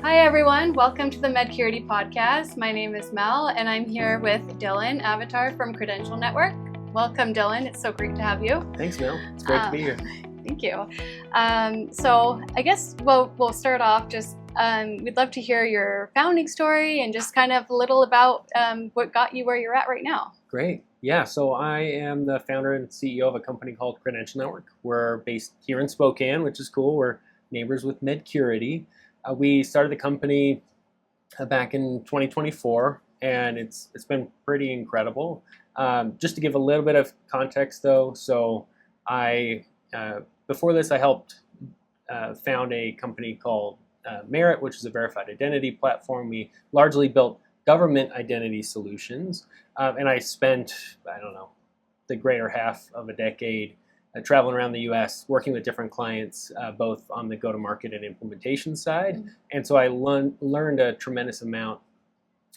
Hi everyone, welcome to the Medcurity podcast. My name is Mel and I'm here with Dylan Avatar from Credential Network. Welcome Dylan, it's so great to have you. Thanks Mel, it's great to be here. Thank you. So I guess we'll start off just, we'd love to hear your founding story and just kind of a little about what got you where you're at right now. Great. Yeah, so I am the founder and CEO of a company called Credential Network. We're based here in Spokane, which is cool. We're neighbors with Medcurity. We started the company back in 2024, and it's been pretty incredible. Just to give a little bit of context, though, so before this, I helped found a company called Merit, which is a verified identity platform. We largely built government identity solutions, and I spent, the greater half of a decade traveling around the U.S., working with different clients, both on the go-to-market and implementation side. Mm-hmm. And so I learned a tremendous amount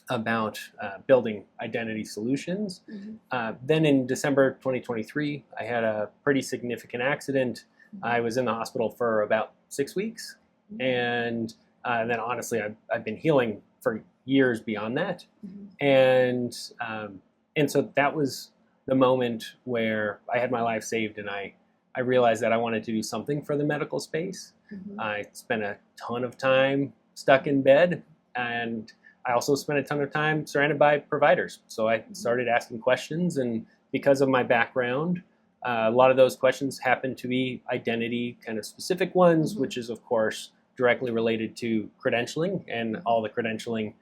about building identity solutions. Mm-hmm. Then in December 2023, I had a pretty significant accident. Mm-hmm. I was in the hospital for about 6 weeks. Mm-hmm. And then honestly, I've been healing for years beyond that. Mm-hmm. And so that was the moment where I had my life saved, and I realized that I wanted to do something for the medical space. Mm-hmm. I spent a ton of time stuck in bed, and I also spent a ton of time surrounded by providers. So I started asking questions, and because of my background, a lot of those questions happen to be identity kind of specific ones, mm-hmm. which is of course directly related to credentialing and all the credentialing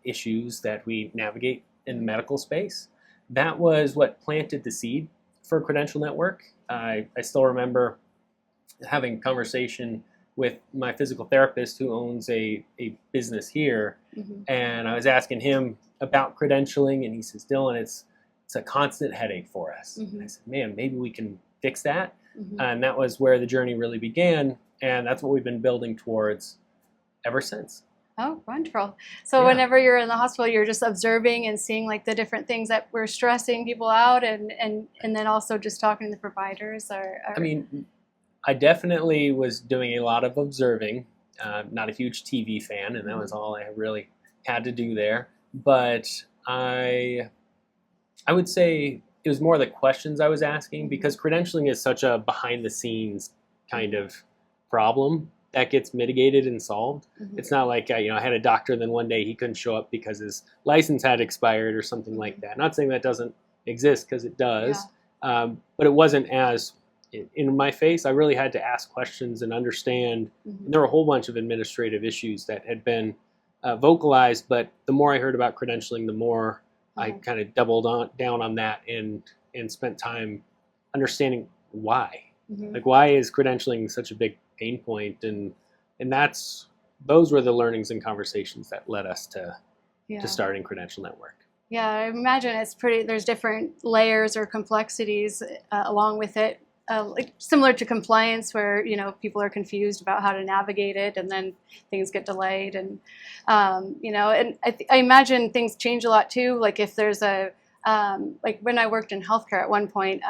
issues that we navigate in the medical space. That was what planted the seed for Credential Network. I still remember having a conversation with my physical therapist who owns a business here, mm-hmm. and I was asking him about credentialing, and he says, Dylan, it's a constant headache for us. Mm-hmm. And I said, man, maybe we can fix that. Mm-hmm. And that was where the journey really began, and that's what we've been building towards ever since. Oh, wonderful. So whenever you're in the hospital, you're just observing and seeing like the different things that were stressing people out, and then also just talking to the providers. I mean, I definitely was doing a lot of observing. Not a huge TV fan, and that was all I really had to do there. But I would say it was more the questions I was asking, because credentialing is such a behind-the-scenes kind of problem that gets mitigated and solved. Mm-hmm. It's not like I had a doctor, then one day he couldn't show up because his license had expired or something like that. Not saying that doesn't exist, because it does, but it wasn't as in my face. I really had to ask questions and understand. Mm-hmm. And there were a whole bunch of administrative issues that had been vocalized, but the more I heard about credentialing, the more I kind of doubled down on that and spent time understanding why. Mm-hmm. Like, why is credentialing such a big pain point? And those were the learnings and conversations that led us to starting Credential Network. Yeah, I imagine there's different layers or complexities along with it, like similar to compliance, where people are confused about how to navigate it, and then things get delayed, and and I imagine things change a lot too. Like if there's like when I worked in healthcare at one point,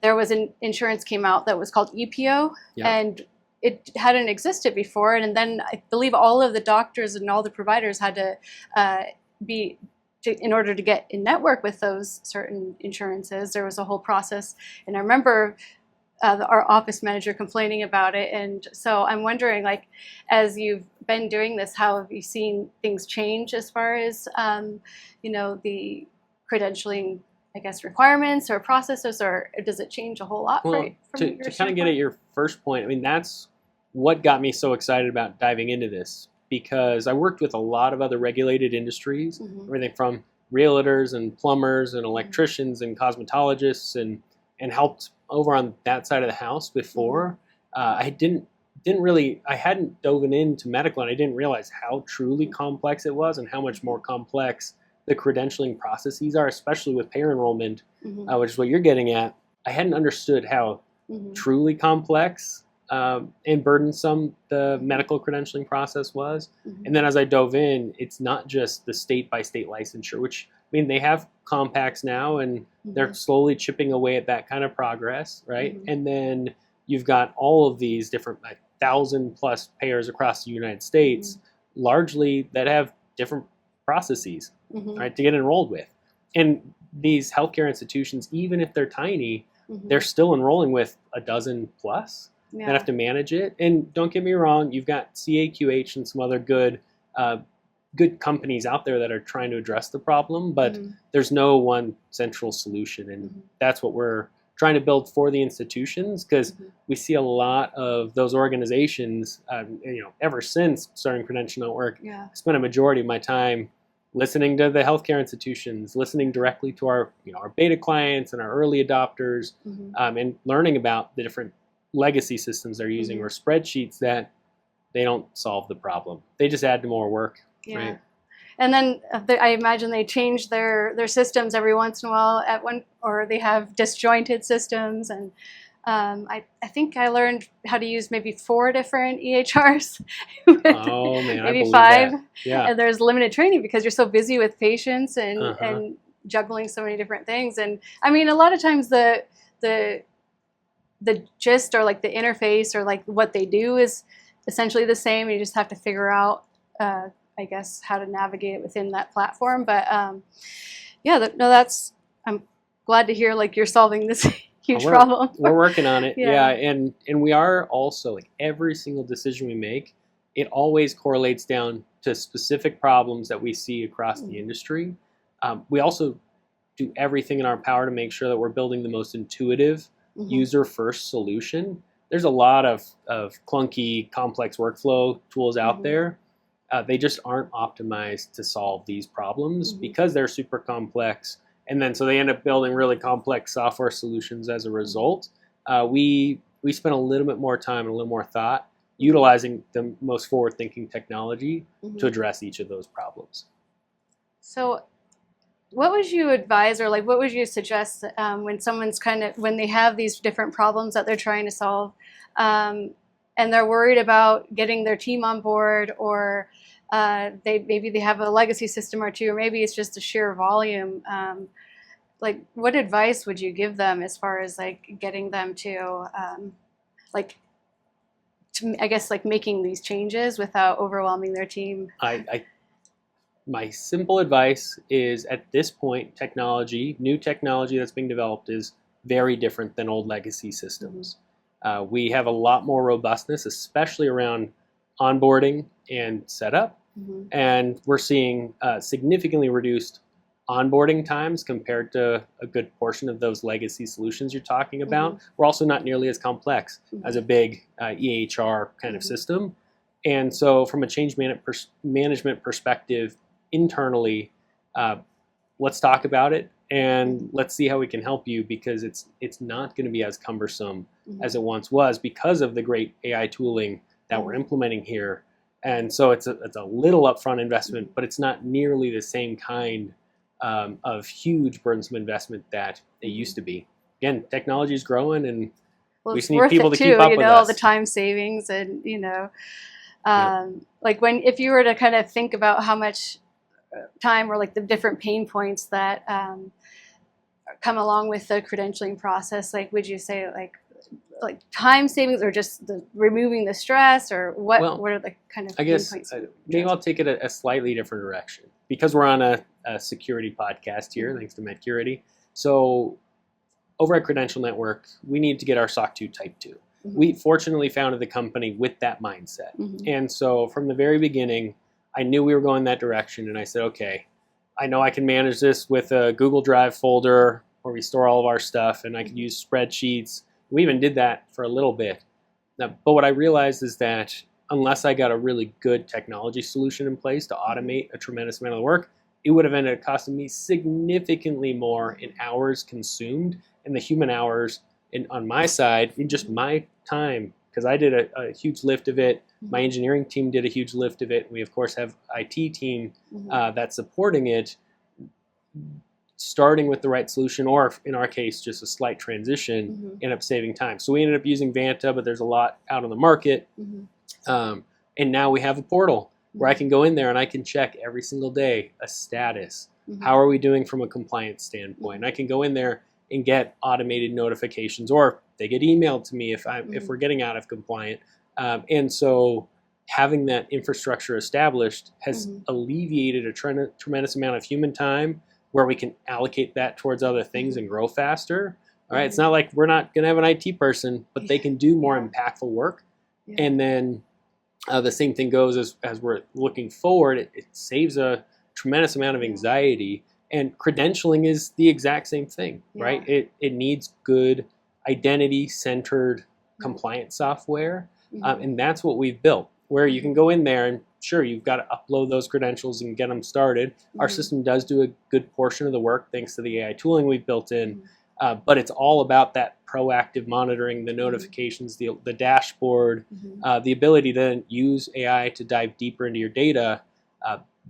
there was an insurance came out that was called EPO, and it hadn't existed before. And then I believe all of the doctors and all the providers had to in order to get in network with those certain insurances, there was a whole process. And I remember our office manager complaining about it. And so I'm wondering, like, as you've been doing this, how have you seen things change as far as, the credentialing, I guess, requirements or processes, or does it change a whole lot? Well, to kind of get at your first point, I mean, that's what got me so excited about diving into this, because I worked with a lot of other regulated industries, mm-hmm. everything from realtors and plumbers and electricians and cosmetologists, and helped over on that side of the house before. I hadn't dove into medical, and I didn't realize how truly complex it was and how much more complex the credentialing processes are, especially with payer enrollment, mm-hmm. Which is what you're getting at. I hadn't understood how mm-hmm. truly complex and burdensome the medical credentialing process was. Mm-hmm. And then as I dove in, it's not just the state-by-state licensure, which, I mean, they have compacts now, and mm-hmm. they're slowly chipping away at that kind of progress, right? Mm-hmm. And then you've got all of these different 1,000+ payers across the United States, largely that have different processes, Mhm. right, to get enrolled with. And these healthcare institutions, even if they're tiny, Mhm. they're still enrolling with a dozen plus that Yeah. have to manage it. And don't get me wrong, you've got CAQH and some other good companies out there that are trying to address the problem, but Mhm. there's no one central solution. And Mhm. that's what we're trying to build for the institutions, because Mhm. we see a lot of those organizations, ever since starting Credential Network, Yeah. I spent a majority of my time listening to the healthcare institutions, listening directly to our beta clients and our early adopters, Mhm. and learning about the different legacy systems they're using, Mhm. or spreadsheets that they don't solve the problem. They just add to more work, Yeah. right? And then I imagine they change their systems every once in a while or they have disjointed systems. And I think I learned how to use maybe 4 different EHRs, Oh man, I maybe believe 5. that. Yeah. And there's limited training because you're so busy with patients Uh-huh. and juggling so many different things. And I mean, a lot of times the gist or like the interface or like what they do is essentially the same. You just have to figure out, I guess, how to navigate it within that platform. But yeah, I'm glad to hear like you're solving this huge problem. We're working on it. Yeah. And we are also, like, every single decision we make, it always correlates down to specific problems that we see across the industry. We also do everything in our power to make sure that we're building the most intuitive, user-first solution. There's a lot of clunky, complex workflow tools out there. They just aren't optimized to solve these problems because they're super complex. And then so they end up building really complex software solutions as a result. We spend a little bit more time and a little more thought utilizing the most forward-thinking technology to address each of those problems. So what would you advise, or like what would you suggest when someone's when they have these different problems that they're trying to solve, and they're worried about getting their team on board, or maybe they have a legacy system or two, or maybe it's just a sheer volume. Like, what advice would you give them as far as like getting them to I guess like making these changes without overwhelming their team? My simple advice is, at this point, new technology that's being developed is very different than old legacy systems. We have a lot more robustness, especially around onboarding and setup. And we're seeing significantly reduced onboarding times compared to a good portion of those legacy solutions you're talking about. We're also not nearly as complex as a big EHR kind of system. And so from a change management perspective, internally, let's talk about it and let's see how we can help you, because it's not going to be as cumbersome as it once was because of the great AI tooling that we're implementing here. And so it's a little upfront investment, but it's not nearly the same kind of huge burdensome investment that it used to be. Again, technology is growing, and we just need people to keep up with us. All the time savings, and like if you were to kind of think about how much time or like the different pain points that come along with the credentialing process, like would you say like time savings, or just removing the stress, or what are the kind of pain points? Maybe I'll take it a slightly different direction, because we're on a security podcast here, thanks to Medcurity. So over at Credential Network, we need to get our SOC 2 Type 2. We fortunately founded the company with that mindset. And so from the very beginning, I knew we were going that direction, and I said, okay, I know I can manage this with a Google Drive folder where we store all of our stuff, and I can use spreadsheets. We even did that for a little bit. But what I realized is that unless I got a really good technology solution in place to automate a tremendous amount of the work, it would have ended up costing me significantly more in hours consumed, and the human hours on my side, in just my time, because I did a huge lift of it. My engineering team did a huge lift of it. We, of course, have IT team that's supporting it. Starting with the right solution, or in our case, just a slight transition, ended up saving time. So we ended up using Vanta, but there's a lot out on the market. And now we have a portal where I can go in there and I can check every single day a status. How are we doing from a compliance standpoint? I can go in there and get automated notifications, or they get emailed to me if we're getting out of compliant. And so having that infrastructure established has Mhm. alleviated a tremendous amount of human time where we can allocate that towards other things and grow faster. All right, it's not like we're not going to have an IT person, but they can do more Yeah. impactful work. Yeah. And then the same thing goes as we're looking forward, it saves a tremendous amount of anxiety. And credentialing is the exact same thing, right? It needs good identity-centered compliance software. And that's what we've built, where you can go in there and sure, you've got to upload those credentials and get them started. Our system does do a good portion of the work thanks to the AI tooling we've built in. But it's all about that proactive monitoring, the notifications, the dashboard, the ability to then use AI to dive deeper into your data.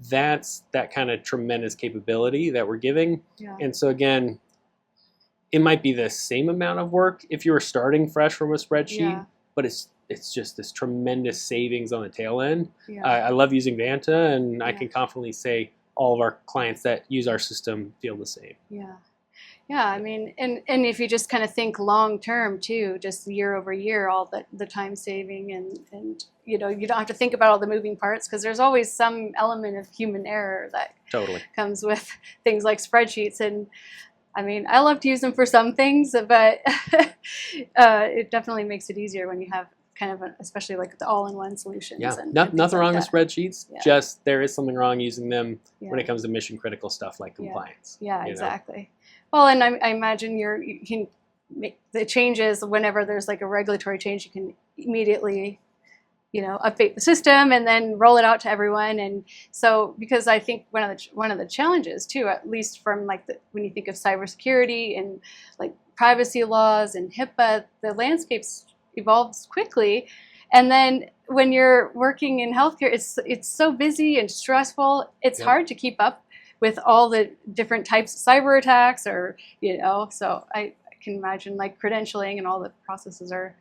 That's that kind of tremendous capability that we're giving. Yeah. And so again, it might be the same amount of work if you were starting fresh from a spreadsheet, but it's just this tremendous savings on the tail end. I love using Vanta, and I can confidently say all of our clients that use our system feel the same. Yeah, I mean, and if you just kind of think long term too, just year over year, all the time saving and you know, you don't have to think about all the moving parts because there's always some element of human error that comes with things like spreadsheets. And I mean, I love to use them for some things, but it definitely makes it easier when you have kind of, especially like the all-in-one solutions. Yeah, and nothing wrong with spreadsheets. Yeah. Just there is something wrong using them when it comes to mission-critical stuff like compliance. Yeah, exactly. Well, and I imagine you can make the changes whenever there's like a regulatory change. You can immediately, you know, update the system and then roll it out to everyone. And so, because I think one of the challenges too, at least from like when you think of cybersecurity and like privacy laws and HIPAA, the landscape's evolves quickly. And then when you're working in healthcare, it's so busy and stressful. It's hard to keep up with all the different types of cyber attacks, or you know. So I can imagine like credentialing and all the processes are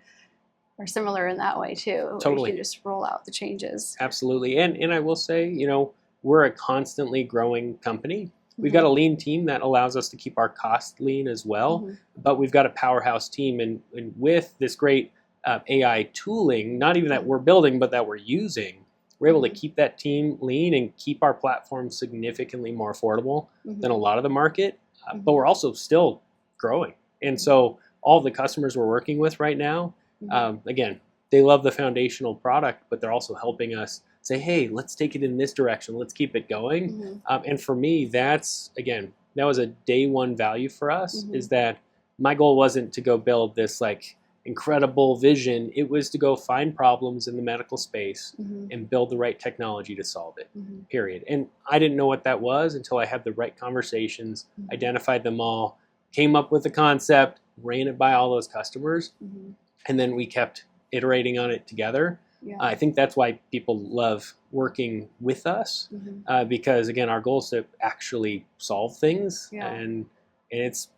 similar in that way too. Totally. You can just roll out the changes. Absolutely. And I will say, you know, we're a constantly growing company. We've got a lean team that allows us to keep our cost lean as well, but we've got a powerhouse team, and with this great AI tooling, not even that we're building, but that we're using, we're able to keep that team lean and keep our platform significantly more affordable than a lot of the market, but we're also still growing. And so all the customers we're working with right now, again, they love the foundational product, but they're also helping us say, hey, let's take it in this direction. Let's keep it going. And for me, that was a day one value for us, is that my goal wasn't to go build this like incredible vision. It was to go find problems in the medical space and build the right technology to solve it, period. And I didn't know what that was until I had the right conversations, identified them all, came up with the concept, ran it by all those customers, and then we kept iterating on it together. I think that's why people love working with us, because again, our goal is to actually solve things, and it's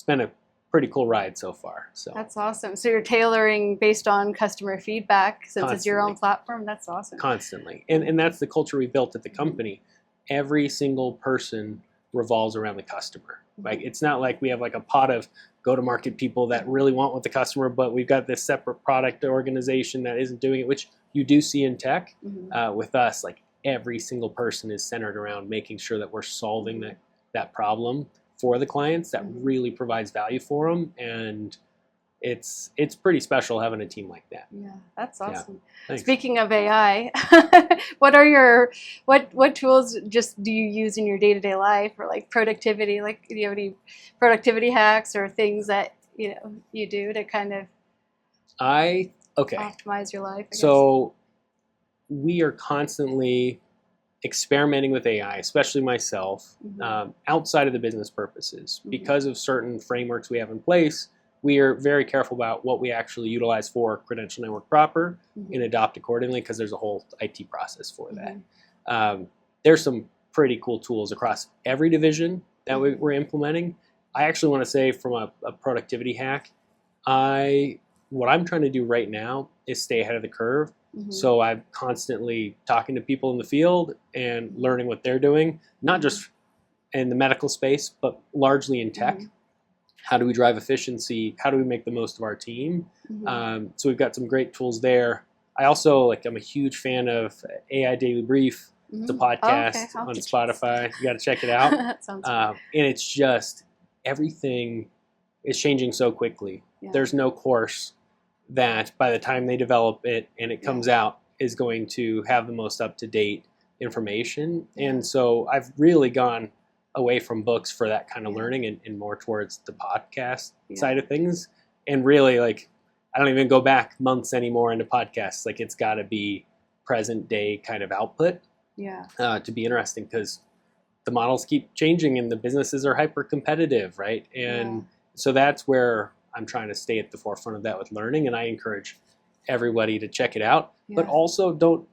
been a pretty cool ride so far. So that's awesome. So you're tailoring based on customer feedback since it's your own platform. That's awesome. Constantly. And that's the culture we built at the company. Every single person revolves around the customer. Like, it's not like we have like a pot of go-to-market people that really want with the customer, but we've got this separate product organization that isn't doing it, which you do see in tech. With us, like every single person is centered around making sure that we're solving that problem for the clients that really provides value for them, and it's pretty special having a team like that. Yeah, that's awesome. Yeah, speaking of AI, what tools just do you use in your day-to-day life, or like productivity? Like, do you have any productivity hacks or things that you do to kind of optimize your life? I guess? So we are constantly experimenting with AI, especially myself, outside of the business purposes. Because of certain frameworks we have in place, we are very careful about what we actually utilize for Credential Network proper and adopt accordingly, because there's a whole IT process for that. There's some pretty cool tools across every division that we're implementing. I actually want to say, from a productivity hack, what I'm trying to do right now is stay ahead of the curve. So I'm constantly talking to people in the field and learning what they're doing, not just in the medical space, but largely in tech. How do we drive efficiency? How do we make the most of our team? So we've got some great tools there. I also I'm a huge fan of AI Daily Brief. It's a podcast Okay. I'll on have to Spotify. You got to check it out. that sounds good. And it's just everything is changing so quickly. Yeah. There's no course that by the time they develop it and it comes out is going to have the most up-to-date information. Yeah. And so I've really gone away from books for that kind of learning and more towards the podcast side of things. And really, I don't even go back months anymore into podcasts. It's got to be present day kind of output to be interesting, because the models keep changing and the businesses are hyper competitive, right? And so that's where I'm trying to stay at the forefront of that with learning, and I encourage everybody to check it out. But also don't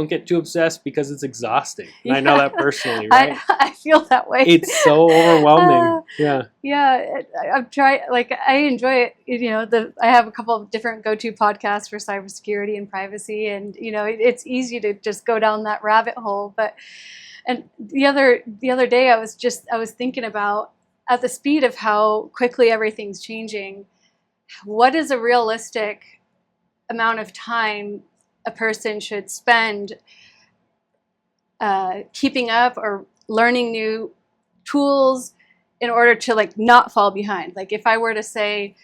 get too obsessed, because it's exhausting. And I know that personally, right? I feel that way. It's so overwhelming. I've tried, I enjoy it. I have a couple of different go-to podcasts for cybersecurity and privacy, and it's easy to just go down that rabbit hole. And the other day I was thinking about, at the speed of how quickly everything's changing, what is a realistic amount of time a person should spend keeping up or learning new tools in order to not fall behind. If I were to say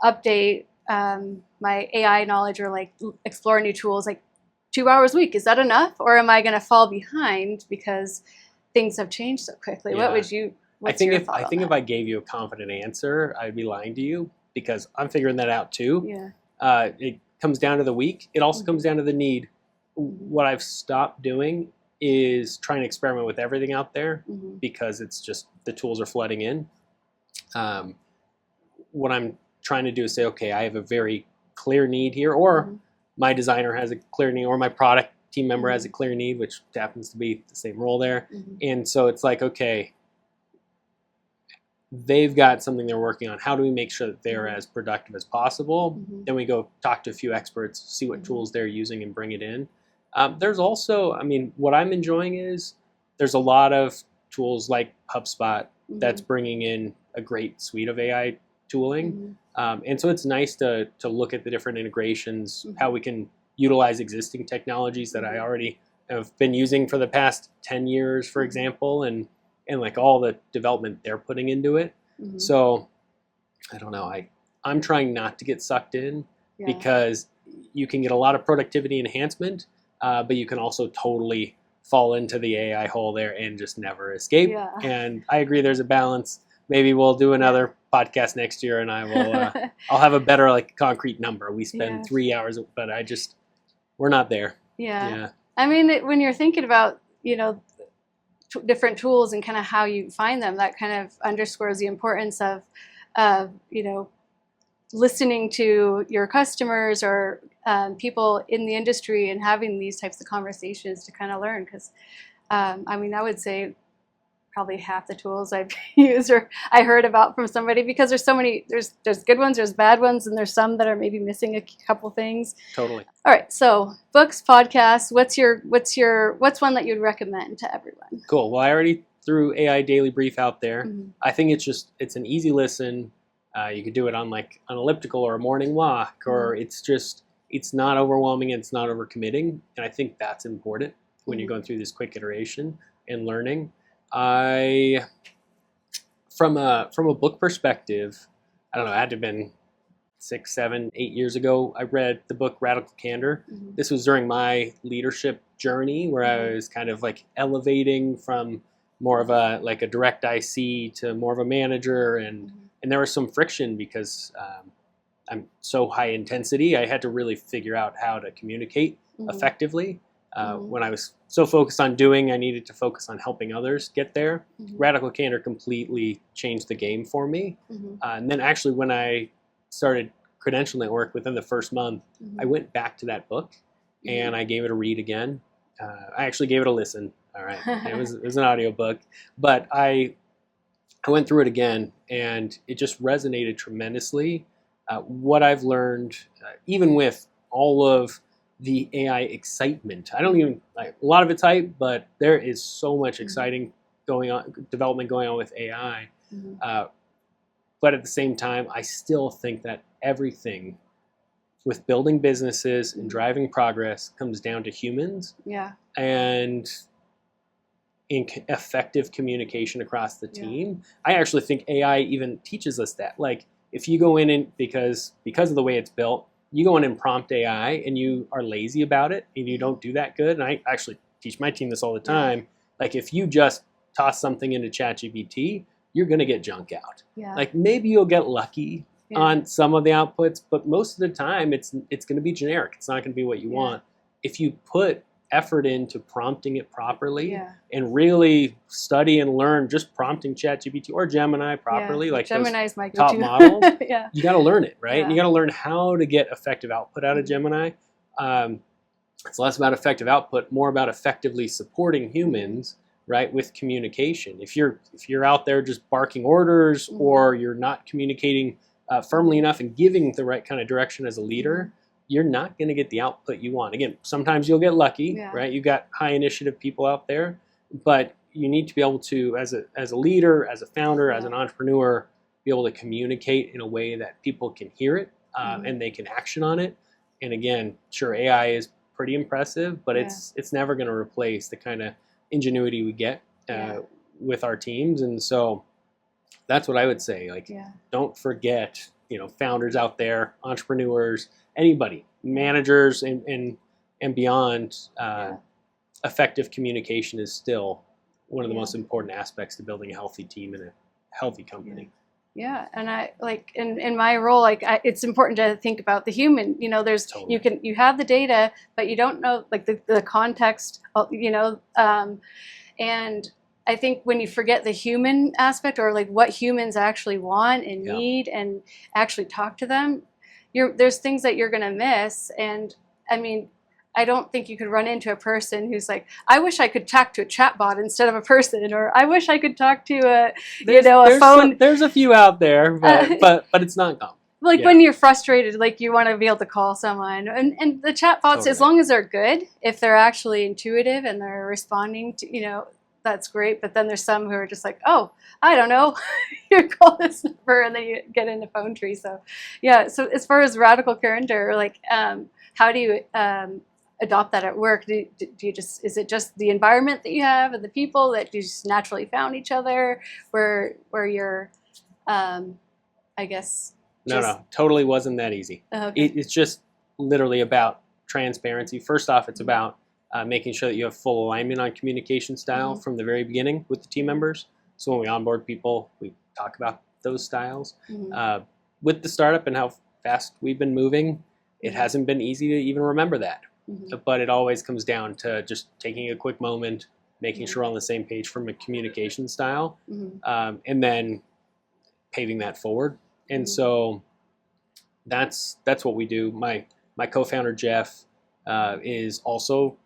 update my AI knowledge or explore new tools 2 hours a week, is that enough, or am I going to fall behind because things have changed so quickly? What would you? I think if I gave you a confident answer, I'd be lying to you, because I'm figuring that out too. It comes down to the week. It also comes down to the need. What I've stopped doing is trying to experiment with everything out there, because it's just the tools are flooding in. What I'm trying to do is say, okay, I have a very clear need here, or my designer has a clear need, or my product team member has a clear need, which happens to be the same role there. And so it's okay, they've got something they're working on. How do we make sure that they're as productive as possible? Then we go talk to a few experts, see what tools they're using, and bring it in. There's also, what I'm enjoying is there's a lot of tools like HubSpot that's bringing in a great suite of AI tooling. And so it's nice to look at the different integrations, how we can utilize existing technologies that I already have been using for the past 10 years, for example, and all the development they're putting into it. So I don't know. I'm trying not to get sucked in, because you can get a lot of productivity enhancement, but you can also totally fall into the AI hole there and just never escape. And I agree there's a balance. Maybe we'll do another podcast next year, and I will I'll have a better concrete number. We spend 3 hours, but we're not there. When you're thinking about different tools and kind of how you find them, that kind of underscores the importance of listening to your customers or people in the industry and having these types of conversations to kind of learn. Because I would say probably half the tools I've used or I heard about from somebody, because there's so many, there's good ones, there's bad ones, and there's some that are maybe missing a couple things. Totally. All right, so books, podcasts, what's one that you'd recommend to everyone? Cool. Well, I already threw AI Daily Brief out there. I think it's an easy listen. You could do it on an elliptical or a morning walk, or it's not overwhelming and it's not overcommitting. And I think that's important when you're going through this quick iteration and learning. From a book perspective, I don't know, it had to have been 6, 7, 8 years ago, I read the book Radical Candor. This was during my leadership journey, where I was kind of elevating from more of a direct IC to more of a manager, and there was some friction because I'm so high intensity. I had to really figure out how to communicate effectively. When I was so focused on doing, I needed to focus on helping others get there. Radical Candor completely changed the game for me. And then actually when I started Credential Network, within the first month, I went back to that book and I gave it a read again. I actually gave it a listen. All right. It was an audiobook, but I went through it again, and it just resonated tremendously. What I've learned, even with all of the AI excitement, I don't even a lot of it's hype, but there is so much exciting development going on with AI. But at the same time, I still think that everything with building businesses and driving progress comes down to humans Yeah. and effective communication across the team. I actually think AI even teaches us that. Like, if you go in and because of the way it's built, you go in and prompt AI and you are lazy about it and you don't do that good. And I actually teach my team this all the time. Like, if you just toss something into ChatGPT, you're going to get junk out. Yeah. Like, maybe you'll get lucky on some of the outputs, but most of the time it's going to be generic. It's not going to be what you want. If you put effort into prompting it properly and really study and learn just prompting ChatGPT or Gemini properly, like Gemini's my top go-to. models, you got to learn it, right? And you got to learn how to get effective output out of Gemini. It's less about effective output, more about effectively supporting humans, right, with communication. If you're out there just barking orders or you're not communicating firmly enough and giving the right kind of direction as a leader, you're not going to get the output you want. Again, sometimes you'll get lucky, right? You got high initiative people out there, but you need to be able to, as a leader, as a founder, as an entrepreneur, be able to communicate in a way that people can hear it and they can action on it. And again, sure, AI is pretty impressive, but it's never going to replace the kind of ingenuity we get with our teams. And so that's what I would say. Like, don't forget, founders out there, entrepreneurs, anybody, managers and beyond, effective communication is still one of the most important aspects to building a healthy team and a healthy company. Yeah, and I like in my role, it's important to think about the human. There's you have the data, but you don't know like the context. And I think when you forget the human aspect or like what humans actually want and need, and actually talk to them, there's things that you're gonna miss. And I mean, I don't think you could run into a person who's like, I wish I could talk to a chatbot instead of a person, or I wish I could talk to a phone. There's a few out there, but it's not common. Like when you're frustrated, like you want to be able to call someone, and the chatbots, as long as they're good, if they're actually intuitive and they're responding to, that's great. But then there's some who are just like, oh, I don't know, you call this number, and then you get in the phone tree. So, So as far as radical candor, like, how do you adopt that at work? Do you is it just the environment that you have and the people that you just naturally found each other, where you're, I guess. No, totally wasn't that easy. Okay. It's just literally about transparency. First off, it's about making sure that you have full alignment on communication style from the very beginning with the team members. So when we onboard people, we talk about those styles. With the startup and how fast we've been moving, it hasn't been easy to even remember that. But it always comes down to just taking a quick moment, making sure we're on the same page from a communication style, and then paving that forward. And so that's what we do. My co-founder Jeff is also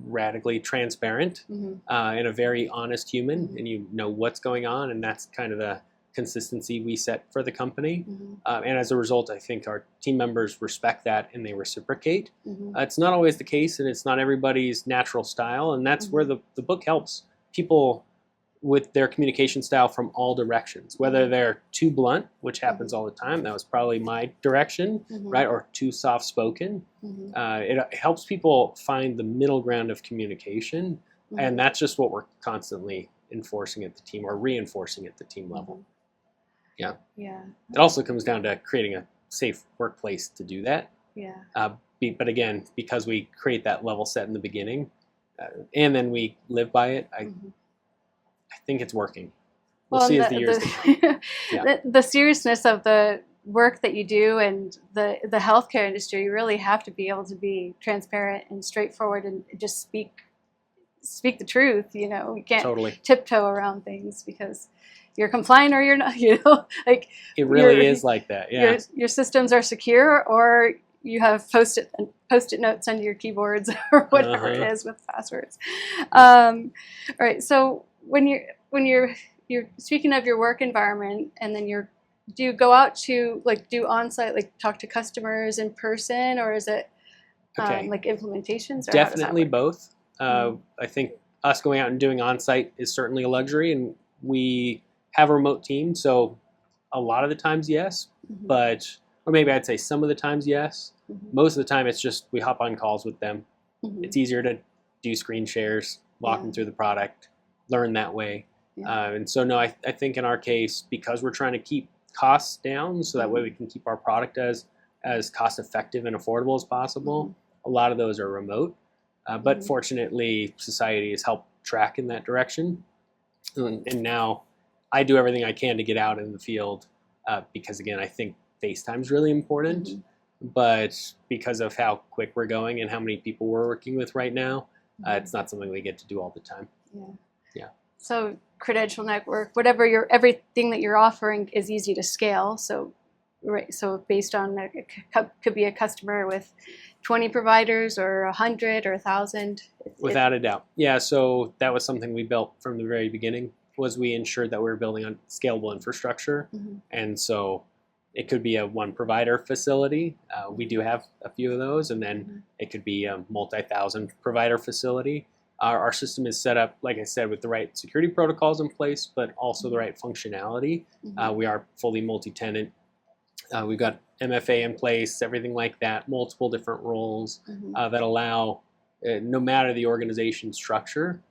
radically transparent and a very honest human, and you know what's going on, and that's kind of the consistency we set for the company. And as a result, I think our team members respect that and they reciprocate. It's not always the case, and it's not everybody's natural style, and that's where the book helps people with their communication style from all directions, whether they're too blunt, which happens all the time. That was probably my direction, right? Or too soft-spoken. It helps people find the middle ground of communication, and that's just what we're constantly enforcing at the team or reinforcing at the team level. Yeah. It also comes down to creating a safe workplace to do that. But again, because we create that level set in the beginning, and then we live by it, I think it's working. We'll see as the years come. The seriousness of the work that you do and the healthcare industry, you really have to be able to be transparent and straightforward and just speak the truth. You can't tiptoe around things because you're compliant or you're not. Like it really is like that. Yeah, your systems are secure, or you have post-it notes under your keyboards or whatever it is with passwords. All right, so when you're speaking of your work environment, and then do you go out to do on-site, talk to customers in person, or is it like implementations? Or definitely both. I think us going out and doing on-site is certainly a luxury, and we have a remote team, so a lot of the times yes, or maybe I'd say some of the times yes. Most of the time it's just we hop on calls with them. Mhm. It's easier to do screen shares, walk them through the product, learn that way. And so no, I think in our case, because we're trying to keep costs down so that way we can keep our product as cost effective and affordable as possible, a lot of those are remote. But fortunately, society has helped track in that direction. And now I do everything I can to get out in the field because, again, I think FaceTime is really important. But because of how quick we're going and how many people we're working with right now, it's not something we get to do all the time. Yeah. So Credential Network, everything that you're offering is easy to scale. So, right. So based on could be a customer with 20 providers or 100 or 1,000. Without a doubt. Yeah. So that was something we built from the very beginning. Was we ensured that we were building on scalable infrastructure, and so it could be a one provider facility. We do have a few of those, and then it could be a multi-thousand provider facility. Our system is set up, like I said, with the right security protocols in place, but also the right functionality. We are fully multi-tenant. We've got MFA in place, everything like that, multiple different roles that allow, no matter the organization structure,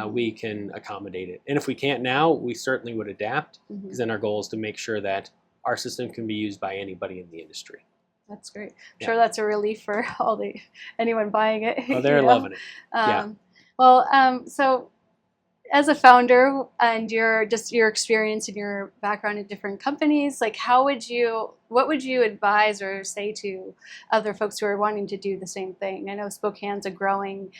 we can accommodate it. And if we can't now, we certainly would adapt, because then our goal is to make sure that our system can be used by anybody in the industry. That's great. I'm sure that's a relief for anyone buying it. Oh, they're loving it. Well, so as a founder and your experience and your background in different companies, like what would you advise or say to other folks who are wanting to do the same thing? I know Spokane's a growing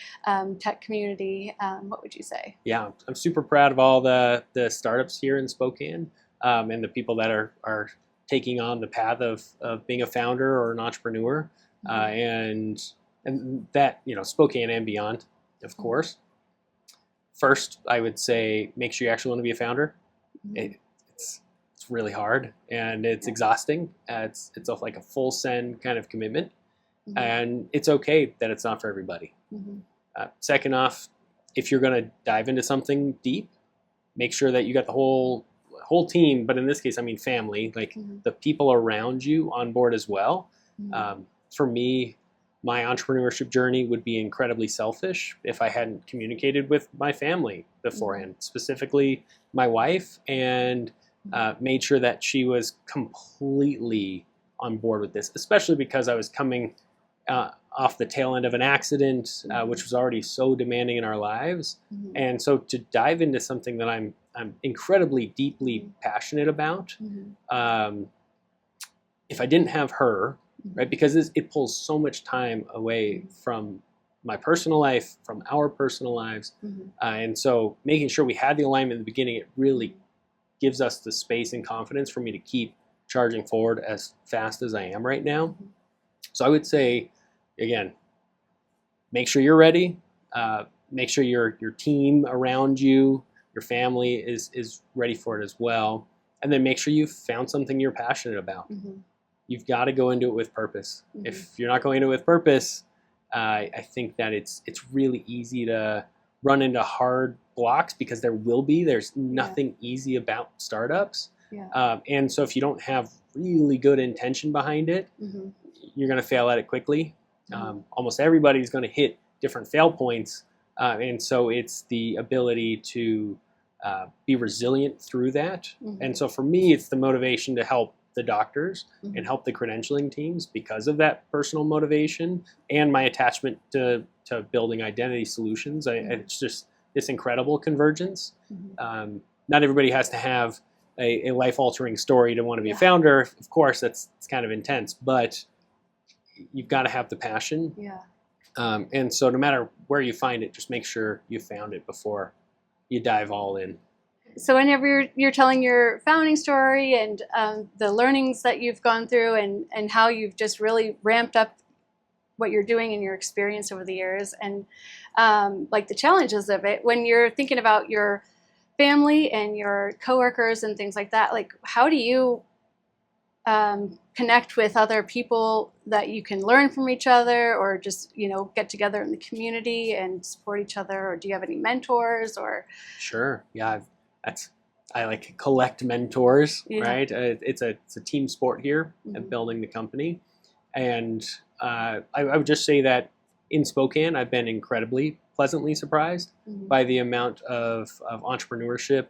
tech community. What would you say? Yeah, I'm super proud of all the startups here in Spokane and the people that are taking on the path of being a founder or an entrepreneur, and that, Spokane and beyond, of course. First, I would say make sure you actually want to be a founder. It's really hard and it's exhausting. It's like a full send kind of commitment, and it's okay that it's not for everybody. Second off, if you're going to dive into something deep, make sure that you got the whole team, but in this case, I mean family, like the people around you on board as well. For me, my entrepreneurship journey would be incredibly selfish if I hadn't communicated with my family beforehand, specifically my wife, and made sure that she was completely on board with this, especially because I was coming off the tail end of an accident, which was already so demanding in our lives. And so to dive into something that I'm incredibly deeply passionate about, if I didn't have her, right, because it pulls so much time away from my personal life, from our personal lives, and so making sure we had the alignment in the beginning, it really gives us the space and confidence for me to keep charging forward as fast as I am right now. So I would say, again, make sure you're ready, make sure your team around you, your family is ready for it as well, and then make sure you've found something you're passionate about. You've got to go into it with purpose. If you're not going into it with purpose, I think that it's really easy to run into hard blocks, because there's nothing easy about startups. And so if you don't have really good intention behind it, you're going to fail at it quickly. Almost everybody's going to hit different fail points. And so it's the ability to be resilient through that. And so for me, it's the motivation to help the doctors and help the credentialing teams because of that personal motivation and my attachment to building identity solutions. It's just this incredible convergence. Not everybody has to have a life-altering story to want to be a founder. Of course, it's kind of intense, but you've got to have the passion. And so no matter where you find it, just make sure you found it before you dive all in. So whenever you're telling your founding story and the learnings that you've gone through and how you've just really ramped up what you're doing and your experience over the years and like the challenges of it, when you're thinking about your family and your coworkers and things like that, like how do you connect with other people that you can learn from each other, or just get together in the community and support each other? Or do you have any mentors? Or Sure, yeah, I like collect mentors, right? It's a team sport here at building the company, and I would just say that in Spokane, I've been incredibly pleasantly surprised by the amount of entrepreneurship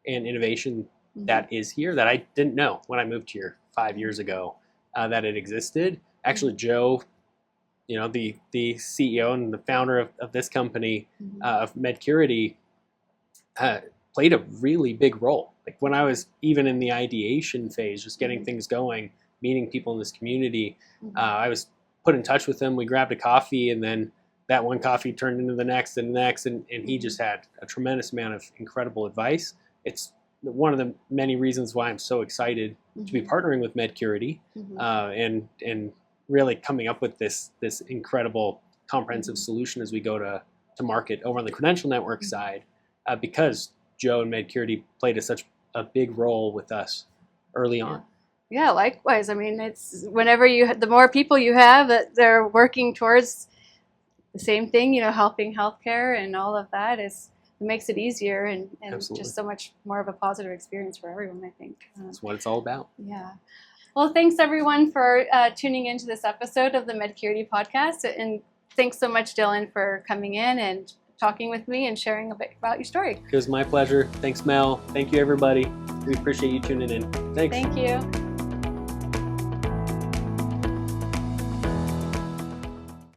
and innovation that is here that I didn't know when I moved here 5 years ago that it existed. Actually, Joe, the CEO and the founder of this company, of Medcurity, played a really big role. Like when I was even in the ideation phase, just getting things going, meeting people in this community, I was put in touch with him. We grabbed a coffee, and then that one coffee turned into the next and next, and he just had a tremendous amount of incredible advice. It's one of the many reasons why I'm so excited to be partnering with Medcurity, and really coming up with this incredible comprehensive solution as we go to market over on the Credential Network side, because Joe and Medcurity played such a big role with us early on. Yeah, likewise. I mean, it's whenever the more people you have that they're working towards the same thing, helping healthcare and all of that it makes it easier and just so much more of a positive experience for everyone, I think. That's what it's all about. Yeah. Well, thanks everyone for tuning into this episode of the Medcurity podcast. And thanks so much, Dylan, for coming in and talking with me and sharing a bit about your story. It was my pleasure. Thanks, Mel. Thank you, everybody. We appreciate you tuning in. Thanks. Thank you.